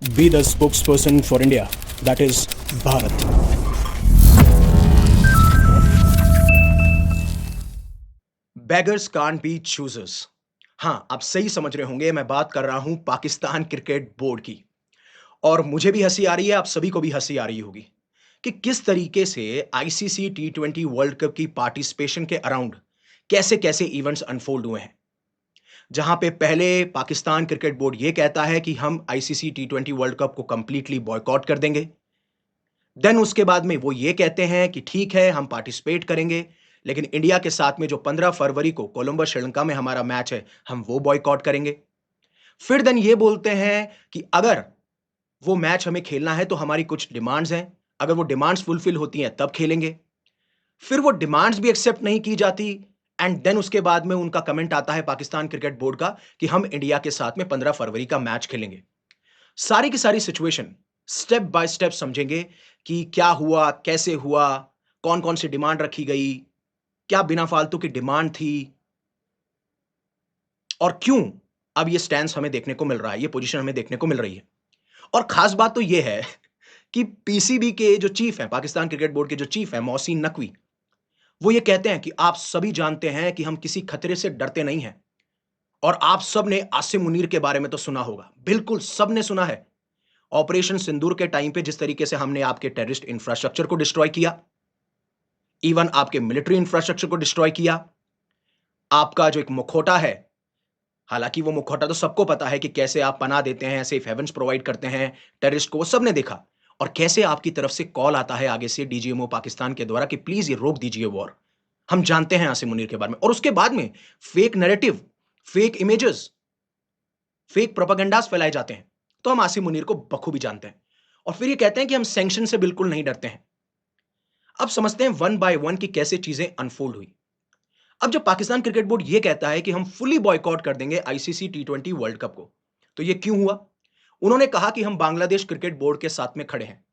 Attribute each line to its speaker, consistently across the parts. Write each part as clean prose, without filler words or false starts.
Speaker 1: be the spokesperson for India, that is Bharat.
Speaker 2: Beggars can't be choosers. हाँ, आप सही समझ रहे होंगे, मैं बात कर रहा हूं पाकिस्तान क्रिकेट बोर्ड की। और मुझे भी हंसी आ रही है, आप सभी को भी हंसी आ रही होगी कि किस तरीके से आईसीसी टी20 वर्ल्ड कप की पार्टिसिपेशन के अराउंड कैसे कैसे इवेंट्स अनफोल्ड हुए हैं। जहां पे पहले पाकिस्तान क्रिकेट बोर्ड ये कहता है कि हम आईसीसी टी20 वर्ल्ड कप को कंप्लीटली बॉयकॉट कर देंगे। देन उसके बाद में वो ये कहते हैं कि ठीक है, हम पार्टिसिपेट करेंगे, लेकिन इंडिया के साथ में जो 15 फरवरी को कोलंबस श्रीलंका में हमारा मैच है, हम वो बॉयकॉट करेंगे। फिर देन ये बोलते हैं कि अगर वो मैच हमें खेलना है तो हमारी कुछ डिमांड्स हैं, अगर वो डिमांड्स फुलफिल होती हैं तब खेलेंगे। फिर वो डिमांड्स भी एक्सेप्ट नहीं की जाती, एंड देन उसके बाद में उनका कमेंट आता है पाकिस्तान क्रिकेट बोर्ड का कि हम इंडिया के साथ में 15 फरवरी का मैच खेलेंगे। सारी की सारी सिचुएशन स्टेप बाय स्टेप समझेंगे कि क्या हुआ, कैसे हुआ, कौन-कौन सी डिमांड रखी गई, क्या बिना फालतू की डिमांड थी और क्यों अब ये स्टैंस हमें देखने को मिल रहा है, ये पोजीशन हमें देखने को मिल रही है। और खास बात तो ये है कि पीसीबी के जो चीफ हैं, पाकिस्तान क्रिकेट बोर्ड के जो चीफ हैं, मोहसिन नकवी, वो ये कहते हैं कि आप सभी जानते हैं कि हम किसी खतरे से डरते नहीं हैं। और आप सब ने आसिम मुनीर के बारे में तो सुना होगा, बिल्कुल सबने सुना है। ऑपरेशन सिंदूर के टाइम पे जिस तरीके से हमने आपके टेररिस्ट इंफ्रास्ट्रक्चर को डिस्ट्रॉय किया, इवन आपके मिलिट्री इंफ्रास्ट्रक्चर को डिस्ट्रॉय किया, आपका जो एक मुखौटा है, हालांकि वो मुखौटा तो सबको पता है कि कैसे आप पनाह देते हैं, सेफ हेवंस प्रोवाइड करते हैं टेररिस्ट को, वो सबने देखा। और कैसे आपकी तरफ से कॉल आता है आगे से डीजीएमओ पाकिस्तान के द्वारा कि प्लीज ये रोक दीजिए वॉर। हम जानते हैं आसिम मुनीर के बारे में। और उसके बाद में fake narrative, fake images, fake propagandas फैलाए जाते हैं, तो हम आसिम मुनीर को बखूबी जानते हैं। और फिर ये कहते हैं कि हम सैंक्शन से बिल्कुल नहीं डरते हैं। अब समझते हैं वन बाय वन की कैसे चीजें अनफोल्ड हुई। अब जब पाकिस्तान क्रिकेट बोर्ड यह कहता है कि हम फुली बॉयकॉट कर देंगे आईसीसी टी20 वर्ल्ड कप को, तो यह क्यों हुआ? उन्होंने कहा कि हम बांग्लादेश क्रिकेट बोर्ड के साथ में खड़े हैं,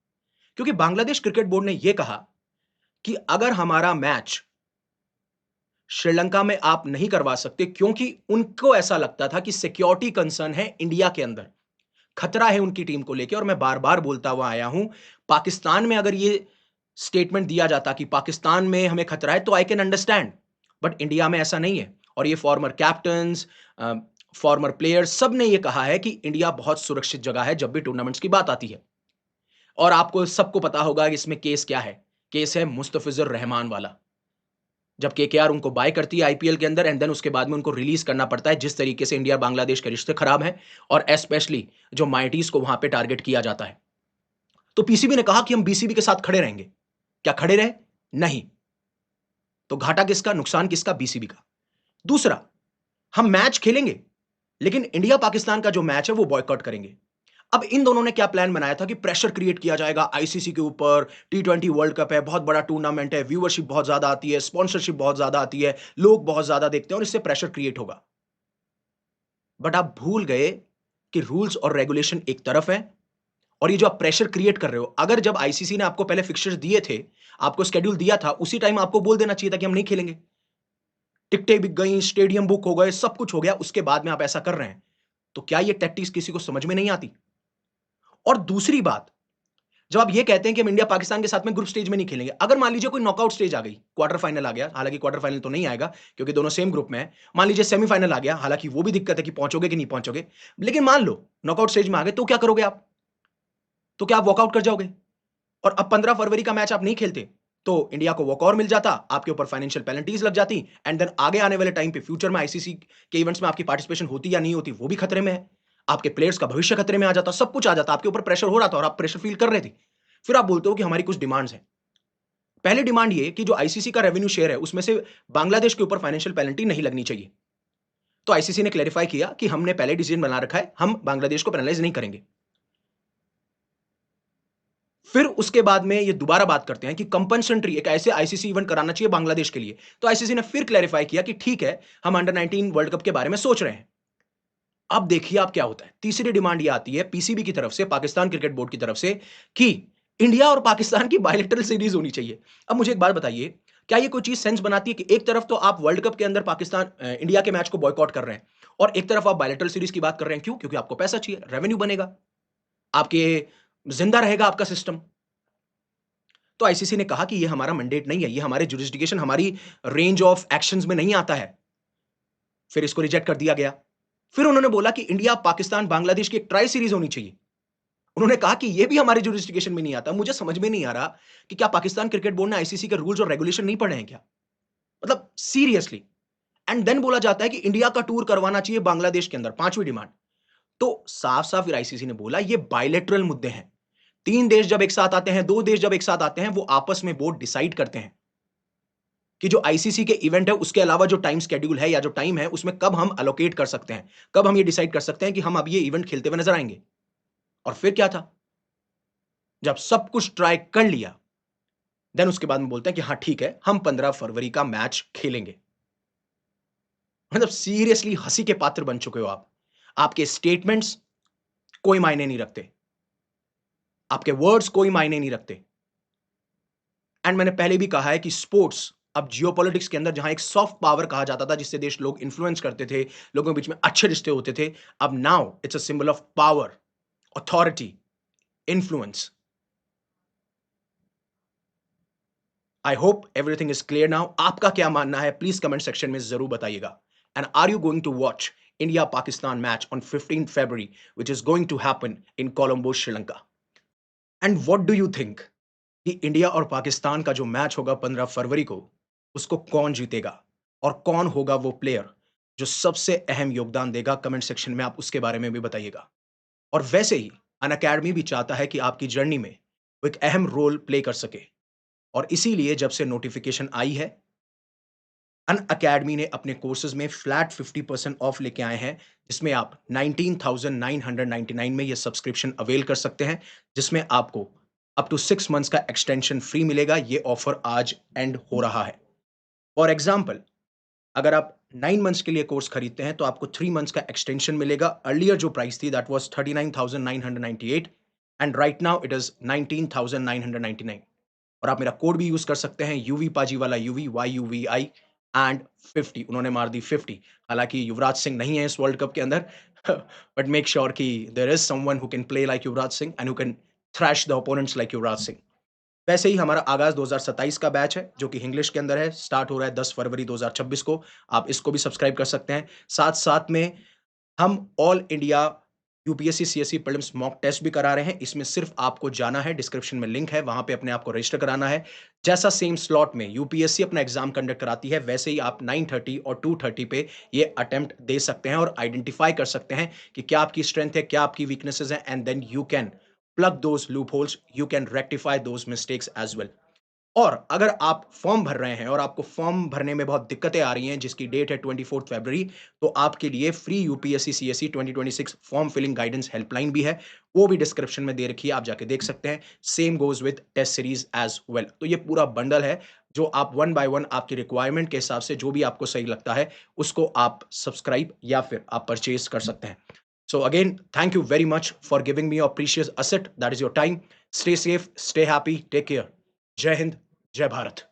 Speaker 2: क्योंकि बांग्लादेश क्रिकेट बोर्ड ने यह कहा कि अगर हमारा मैच श्रीलंका में आप नहीं करवा सकते, क्योंकि उनको ऐसा लगता था कि सिक्योरिटी कंसर्न है इंडिया के अंदर, खतरा है उनकी टीम को लेकर। और मैं बार बार बोलता हुआ आया हूं, पाकिस्तान में अगर यह स्टेटमेंट दिया जाता कि पाकिस्तान में हमें खतरा है, तो I can understand, but India में ऐसा नहीं है। और ये फॉर्मर कैप्टन्स, फॉर्मर प्लेयर्स, सब ने ये कहा है कि इंडिया बहुत सुरक्षित जगह है जब भी टूर्नामेंट्स की बात आती है। और आपको सबको पता होगा कि इसमें केस क्या है। केस है मुस्तफिजुर रहमान वाला, जब केकेआर उनको बाय करती है आईपीएल के अंदर, एंड देन उसके बाद में उनको रिलीज करना पड़ता है, जिस तरीके से इंडिया बांग्लादेश के रिश्ते खराब हैं, और स्पेशली जो माइटीज को वहां पे टारगेट किया जाता है। तो पीसीबी ने कहा कि हम बीसीबी के साथ खड़े रहेंगे। क्या खड़े रहे? नहीं। तो घाटा किसका, नुकसान किसका? बीसीबी का। दूसरा, हम मैच खेलेंगे, लेकिन इंडिया पाकिस्तान का जो मैच है वो बॉयकॉट करेंगे। अब इन दोनों ने क्या प्लान बनाया था कि प्रेशर क्रिएट किया जाएगा आईसीसी के ऊपर, टी20 वर्ल्ड कप है, बहुत बड़ा टूर्नामेंट है, व्यूअरशिप बहुत ज्यादा आती है, स्पॉन्सरशिप बहुत ज्यादा आती है, लोग बहुत ज्यादा देखते हैं और इससे प्रेशर क्रिएट होगा। बट आप भूल गए कि रूल्स और रेगुलेशन एक तरफ है, और ये जो आप प्रेशर क्रिएट कर रहे हो, अगर जब आईसीसी ने आपको पहले फिक्सचर्स दिए थे, आपको स्केड्यूल दिया था, उसी टाइम आपको बोल देना चाहिए था कि हम नहीं खेलेंगे। टिकटें बिक गई, स्टेडियम बुक हो गए, सब कुछ हो गया, उसके बाद में आप ऐसा कर रहे हैं। तो क्या ये टैक्टिक्स किसी को समझ में नहीं आती? और दूसरी बात, जब आप ये कहते हैं कि हम इंडिया पाकिस्तान के साथ में ग्रुप स्टेज में नहीं खेलेंगे, अगर मान लीजिए कोई नॉकआउट स्टेज आ गई, क्वार्टर फाइनल आ गया, हालांकि क्वार्टर फाइनल तो नहीं आएगा क्योंकि दोनों सेम ग्रुप में है, मान लीजिए सेमीफाइनल आ गया, हालांकि वो भी दिक्कत है कि पहुंचोगे कि नहीं पहुंचोगे, लेकिन मान लो नॉकआउट स्टेज में आ गए, तो क्या करोगे आप? तो क्या आप वॉकआउट कर जाओगे? और अब 15 फरवरी का मैच आप नहीं खेलते, तो इंडिया को वॉक और मिल जाता, आपके ऊपर फाइनेंशियल पेनल्टीज लग जाती, एंड देन आगे आने वाले टाइम पे फ्यूचर में आईसीसी के इवेंट्स में आपकी पार्टिसिपेशन होती या नहीं होती, वो भी खतरे में है। आपके प्लेयर्स का भविष्य खतरे में आ जाता, सब कुछ आ जाता, आपके ऊपर प्रेशर हो रहा था और आप प्रेशर फील कर रहे थे। फिर आप बोलते हो कि हमारी कुछ डिमांड्स हैं। पहली डिमांड ये कि जो आईसीसी का रेवेन्यू शेयर है, उसमें से बांग्लादेश के ऊपर फाइनेंशियल पेनल्टी नहीं लगनी चाहिए। तो आईसीसी ने क्लैरिफाई किया कि हमने पहले डिसीजन बना रखा है, हम बांग्लादेश को पेनलाइज नहीं करेंगे। फिर उसके बाद में ये दोबारा बात करते हैं कि कंपनसेंट्री एक ऐसे आईसीसी इवेंट कराना चाहिए बांग्लादेश के लिए। तो आईसीसी ने फिर क्लैरिफाई किया कि ठीक है, हम अंडर 19 वर्ल्ड कप के बारे में सोच रहे हैं। अब देखिए आप क्या होता है। तीसरी डिमांड ये आती है पीसीबी की तरफ से, पाकिस्तान क्रिकेट बोर्ड की तरफ से, कि इंडिया और पाकिस्तान की बायलैटरल सीरीज होनी चाहिए। अब मुझे एक बात बताइए, क्या ये कोई चीज सेंस बनाती है कि एक तरफ तो आप वर्ल्ड कप के अंदर पाकिस्तान इंडिया के मैच को बॉयकॉट कर रहे हैं, और एक तरफ आप बायलैटरल सीरीज की बात कर रहे हैं? क्यों? क्योंकि आपको पैसा चाहिए, रेवेन्यू बनेगा। आपके जिंदा रहेगा आपका सिस्टम। तो आईसीसी ने कहा कि ये हमारा मैंडेट नहीं है, ये हमारे जुरिस्डिक्शन, हमारी रेंज ऑफ एक्शंस में नहीं आता है। फिर इसको रिजेक्ट कर दिया गया। फिर उन्होंने बोला कि इंडिया, पाकिस्तान, बांग्लादेश की एक ट्राई सीरीज होनी चाहिए। उन्होंने कहा कि ये भी हमारे जुरिस्डिक्शन में नहीं आता। मुझे समझ में नहीं आ रहा कि क्या पाकिस्तान क्रिकेट बोर्ड ने आईसीसी के रूल्स और रेगुलेशन नहीं पढ़े हैं क्या? मतलब सीरियसली। एंड देन बोला जाता है कि इंडिया का टूर करवाना चाहिए बांग्लादेश के अंदर, पांचवी डिमांड। तो साफ-साफ फिर आईसीसी ने बोला ये बायलैटरल मुद्दे हैं। 3 देश जब एक साथ आते हैं, 2 देश जब एक साथ आते हैं, वो आपस में बोर्ड डिसाइड करते हैं कि जो आईसीसी के इवेंट है उसके अलावा जो टाइम शेड्यूल है या जो टाइम है उसमें कब हम एलोकेट कर सकते हैं। कब हम ये डिसाइड कर सकते हैं कि हम अब ये इवेंट खेलते हुए नजर आएंगे। और फिर क्या था? जब सब कुछ ट्राई कर लिया, देन उसके बाद में बोलते हैं कि हाँ ठीक है, हम 15 फरवरी का मैच खेलेंगे। मतलब सीरियसली हंसी के पात्र बन चुके हो आप। आपके स्टेटमेंट्स कोई मायने नहीं रखते। आपके वर्ड्स कोई मायने नहीं रखते। एंड मैंने पहले भी कहा है कि स्पोर्ट्स अब जियोपॉलिटिक्स के अंदर जहां एक सॉफ्ट पावर कहा जाता था जिससे देश लोग इन्फ्लुएंस करते थे, लोगों के बीच में अच्छे रिश्ते होते थे, अब now it's a symbol of power, authority, influence. I hope everything is clear now. आपका क्या मानना है प्लीज कमेंट सेक्शन में जरूर बताइएगा। And are you going to watch India Pakistan match on 15 February which is going to happen in Colombo, Sri Lanka? And what do you think कि India और पाकिस्तान का जो मैच होगा 15 फरवरी को, उसको कौन जीतेगा और कौन होगा वो प्लेयर जो सबसे अहम योगदान देगा? कमेंट सेक्शन में आप उसके बारे में भी बताइएगा। और वैसे ही अन अकेडमी भी चाहता है कि आपकी जर्नी में वो एक अहम रोल प्ले कर सके, और इसीलिए जब से नोटिफिकेशन आई है, अन अकेडमी ने अपने कोर्सेज में फ्लैट 50% ऑफ लेके आए हैं, जिसमें आप 19,999 में ये सब्सक्रिप्शन अवेल कर सकते हैं, जिसमें आपको अप टू 6 मंथ्स का एक्सटेंशन फ्री मिलेगा। ये ऑफर आज एंड हो रहा है। फॉर एग्जाम्पल, अगर आप 9 मंथ्स के लिए कोर्स खरीदते हैं तो आपको 3 मंथ्स का एक्सटेंशन मिलेगा। अर्लियर जो प्राइस थी that was 39,998 and right now it is 19,999। और आप मेरा कोड भी यूज कर सकते हैं, यूवी पाजी वाला, यूवी YUVI एंड 50, उन्होंने मार दी 50। हालांकि युवराज सिंह नहीं है इस वर्ल्ड कप के अंदर, बट मेक श्योर कि there is someone who can play like Yuvraj Singh and who can thrash the opponents like Yuvraj Singh. वैसे ही हमारा आगाज 2027 का बैच है जो कि इंग्लिश के अंदर है, स्टार्ट हो रहा है 10 फरवरी 2026 को। आप इसको भी सब्सक्राइब कर सकते हैं। साथ साथ में हम all India UPSC CSC prelims mock test भी करा रहे हैं। इसमें सिर्फ आपको जाना है, डिस्क्रिप्शन में लिंक है, वहां पे अपने आप को रजिस्टर कराना है। जैसा सेम स्लॉट में यूपीएससी अपना एग्जाम कंडक्ट कराती है, वैसे ही आप 9:30 और 2:30 पे ये अटेम्प्ट दे सकते हैं और आइडेंटिफाई कर सकते हैं कि क्या आपकी स्ट्रेंथ है, क्या आपकी वीकनेसेस हैं, and then you can plug those loopholes, you can rectify those mistakes as well. और अगर आप फॉर्म भर रहे हैं और आपको फॉर्म भरने में बहुत दिक्कतें आ रही हैं, जिसकी डेट है 24 फरवरी, तो आपके लिए free UPSC CSC 2026 form filling guidance helpline भी है। वो भी डिस्क्रिप्शन में दे रखी है, आप जाके देख सकते हैं। Same goes with test series as well. तो ये पूरा बंडल है जो आप वन बाय वन आपकी रिक्वायरमेंट के हिसाब से जो भी आपको सही लगता है उसको आप सब्सक्राइब या फिर आप परचेज कर सकते हैं। So again, thank you very much for giving me your precious asset, that is your time. Stay safe, stay happy, take care. Jai Hind, Jai Bharat.